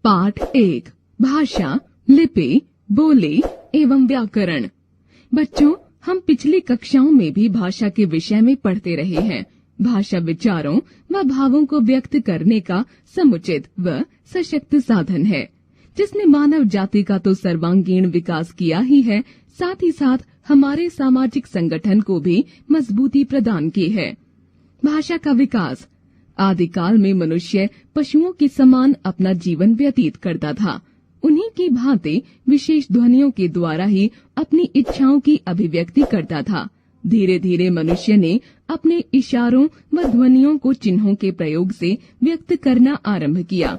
पाठ 1 भाषा, लिपि, बोली एवं व्याकरण। बच्चों, हम पिछली कक्षाओं में भी भाषा के विषय में पढ़ते रहे हैं। भाषा विचारों व भावों को व्यक्त करने का समुचित व सशक्त साधन है, जिसने मानव जाति का तो सर्वांगीण विकास किया ही है, साथ ही साथ हमारे सामाजिक संगठन को भी मजबूती प्रदान की है। भाषा का विकास। आदिकाल में मनुष्य पशुओं के समान अपना जीवन व्यतीत करता था। उन्हीं की भांति विशेष ध्वनियों के द्वारा ही अपनी इच्छाओं की अभिव्यक्ति करता था। धीरे धीरे मनुष्य ने अपने इशारों व ध्वनियों को चिन्हों के प्रयोग से व्यक्त करना आरंभ किया।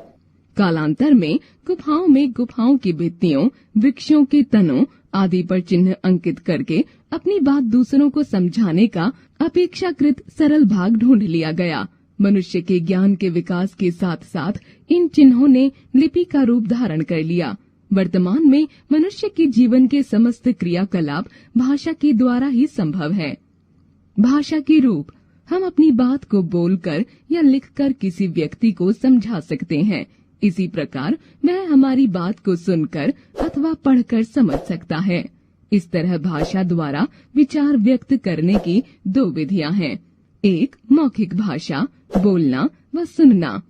कालांतर में गुफाओं की भित्तियों, वृक्षों के तनों आदि पर चिन्ह अंकित करके अपनी बात दूसरों को समझाने का अपेक्षाकृत सरल भाग ढूंढ लिया गया। मनुष्य के ज्ञान के विकास के साथ साथ इन चिन्हों ने लिपि का रूप धारण कर लिया। वर्तमान में मनुष्य के जीवन के समस्त क्रियाकलाप भाषा के द्वारा ही संभव है। भाषा के रूप। हम अपनी बात को बोलकर या लिखकर किसी व्यक्ति को समझा सकते हैं। इसी प्रकार वह हमारी बात को सुनकर अथवा पढ़कर समझ सकता है। इस तरह भाषा द्वारा विचार व्यक्त करने की दो विधियां हैं। 1 मौखिक भाषा, बोलना व सुनना।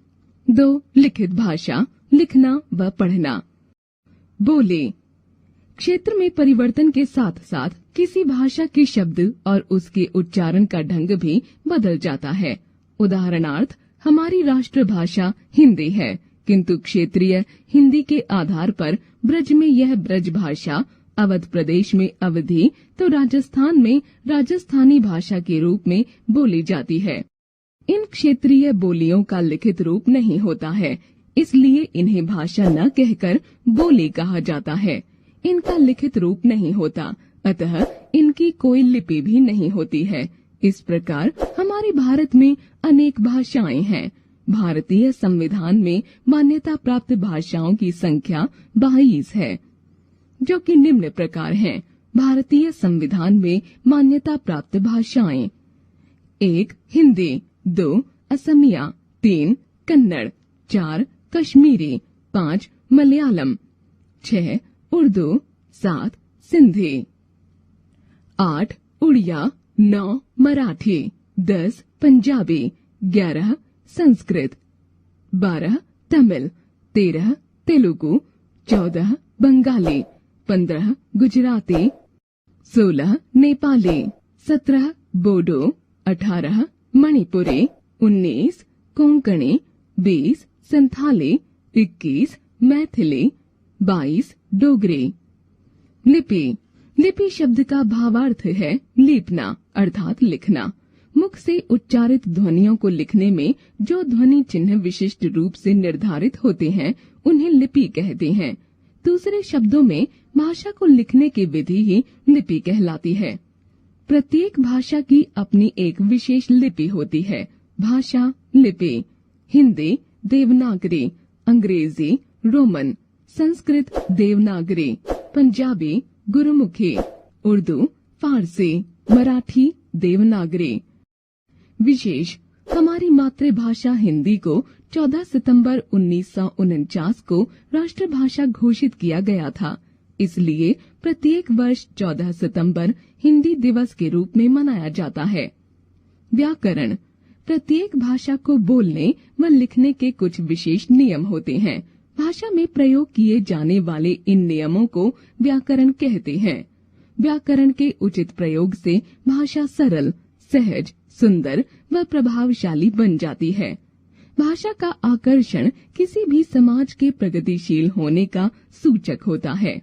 2 लिखित भाषा, लिखना व पढ़ना। बोली। क्षेत्र में परिवर्तन के साथ साथ किसी भाषा के शब्द और उसके उच्चारण का ढंग भी बदल जाता है। उदाहरणार्थ, हमारी राष्ट्रभाषा हिंदी है, किंतु क्षेत्रीय हिंदी के आधार पर ब्रज में यह ब्रज भाषा, अवध प्रदेश में अवधी, तो राजस्थान में राजस्थानी भाषा के रूप में बोली जाती है। इन क्षेत्रीय बोलियों का लिखित रूप नहीं होता है, इसलिए इन्हें भाषा न कहकर बोली कहा जाता है। इनका लिखित रूप नहीं होता, अतः इनकी कोई लिपि भी नहीं होती है। इस प्रकार हमारे भारत में अनेक भाषाएं हैं। भारतीय संविधान में मान्यता प्राप्त भाषाओं की संख्या 22 है, जो कि निम्न प्रकार हैं। भारतीय संविधान में मान्यता प्राप्त भाषाएं: 1 हिंदी, 2 असमिया, 3 कन्नड़, 4 कश्मीरी, 5 मलयालम, 6 उर्दू, 7 सिंधी, 8 उड़िया, 9 मराठी, 10 पंजाबी, 11 संस्कृत, 12 तमिल, 13 तेलुगु, 14 बंगाली, 15 गुजराती, 16 नेपाली, 17 बोडो, 18 मणिपुरी, 19 कोंकणी, 20 संथाली, 21 मैथिली, 22 डोगरी। लिपि। लिपि शब्द का भावार्थ है लीपना अर्थात लिखना। मुख से उच्चारित ध्वनियों को लिखने में जो ध्वनि चिन्ह विशिष्ट रूप से निर्धारित होते हैं, उन्हें लिपि कहते हैं। दूसरे शब्दों में भाषा को लिखने की विधि ही लिपि कहलाती है। प्रत्येक भाषा की अपनी एक विशेष लिपि होती है। भाषा लिपि। हिंदी देवनागरी, अंग्रेजी रोमन, संस्कृत देवनागरी, पंजाबी गुरुमुखी, उर्दू फारसी, मराठी देवनागरी। विशेष। हमारी मातृभाषा हिंदी को 14 सितंबर 1949 को राष्ट्रभाषा घोषित किया गया था। इसलिए प्रत्येक वर्ष 14 सितंबर हिंदी दिवस के रूप में मनाया जाता है। व्याकरण। प्रत्येक भाषा को बोलने व लिखने के कुछ विशेष नियम होते हैं। भाषा में प्रयोग किए जाने वाले इन नियमों को व्याकरण कहते हैं। व्याकरण के उचित प्रयोग से भाषा सरल, सहज, सुंदर व प्रभावशाली बन जाती है। भाषा का आकर्षण किसी भी समाज के प्रगतिशील होने का सूचक होता है।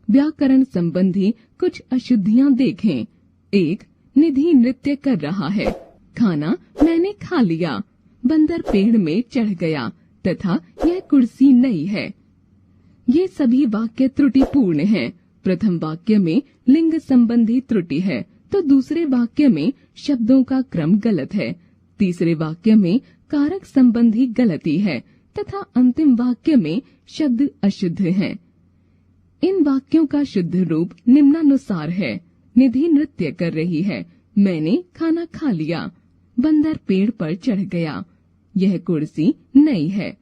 व्याकरण संबंधी कुछ अशुद्धियां देखें। 1 निधि नृत्य कर रहा है, खाना मैंने खा लिया, बंदर पेड़ में चढ़ गया तथा यह कुर्सी नई है। ये सभी वाक्य त्रुटिपूर्ण हैं। प्रथम वाक्य में लिंग संबंधी त्रुटि है, तो दूसरे वाक्य में शब्दों का क्रम गलत है। तीसरे वाक्य में कारक संबंधी गलती है तथा अंतिम वाक्य में शब्द अशुद्ध हैं। इन वाक्यों का शुद्ध रूप निम्नानुसार है। निधि नृत्य कर रही है, मैंने खाना खा लिया, बंदर पेड़ पर चढ़ गया, यह कुर्सी नई है।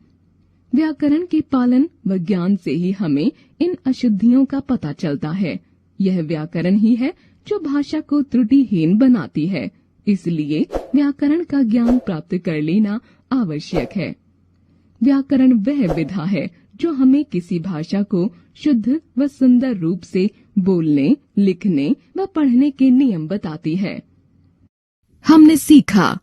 व्याकरण के पालन व ज्ञान से ही हमें इन अशुद्धियों का पता चलता है। यह व्याकरण ही है जो भाषा को त्रुटिहीन बनाती है। इसलिए व्याकरण का ज्ञान प्राप्त कर लेना आवश्यक है। व्याकरण वह विधा है जो हमें किसी भाषा को शुद्ध व सुंदर रूप से बोलने, लिखने व पढ़ने के नियम बताती है। हमने सीखा,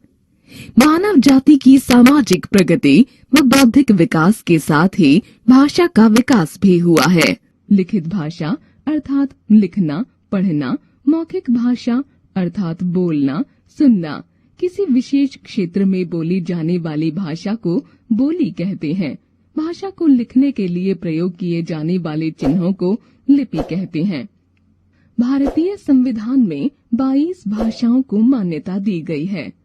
मानव जाति की सामाजिक प्रगति व बौद्धिक विकास के साथ ही भाषा का विकास भी हुआ है। लिखित भाषा अर्थात लिखना, पढ़ना, मौखिक भाषा अर्थात बोलना, सुनना, किसी विशेष क्षेत्र में बोली जाने वाली भाषा को बोली कहते हैं। भाषा को लिखने के लिए प्रयोग किए जाने वाले चिन्हों को लिपि कहते हैं। भारतीय संविधान में 22 भाषाओं को मान्यता दी गई है।